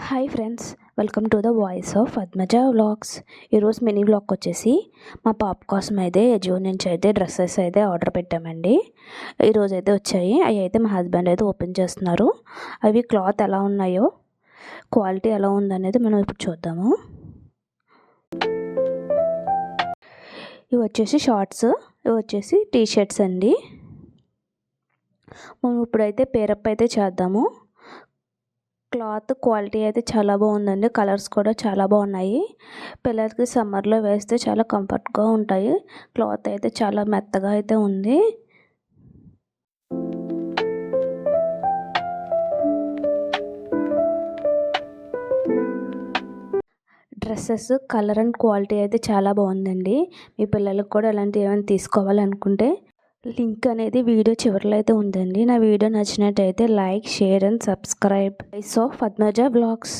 Hi friends, welcome to the voice of Padmaja vlogs. ఈరోజు mini vlog వచ్చేసి మా పాప కోసం అయితే అజియో నుంచి అయితే డ్రెస్సెస్ అయితే ఆర్డర్ పెట్టామండి. ఈరోజు అయితే వచ్చాయి. అవి అయితే మా హస్బెండ్ అయితే ఓపెన్ చేస్తున్నారు. అవి క్లాత్ ఎలా ఉన్నాయో, క్వాలిటీ ఎలా ఉందనేది మనం ఇప్పుడు చూద్దాము. ఇవి వచ్చేసి షార్ట్స్, ఇవి వచ్చేసి టీ షర్ట్స్ అండి. మనం ఇప్పుడైతే పేరప్ అయితే చేద్దాము. క్లాత్ క్వాలిటీ అయితే చాలా బాగుందండి. కలర్స్ కూడా చాలా బాగున్నాయి. పిల్లలకి సమ్మర్లో వేస్తే చాలా కంఫర్ట్గా ఉంటాయి. క్లాత్ అయితే చాలా మెత్తగా అయితే ఉంది. డ్రెస్సెస్ కలర్ అండ్ క్వాలిటీ అయితే చాలా బాగుందండి. మీ పిల్లలకు కూడా ఇలాంటివి ఏమైనా తీసుకోవాలనుకుంటే లింక్ అనేది వీడియో చివరిలో అయితే ఉందండి. నా వీడియో నచ్చినట్టయితే like, share and subscribe. Voice of Padmaja vlogs.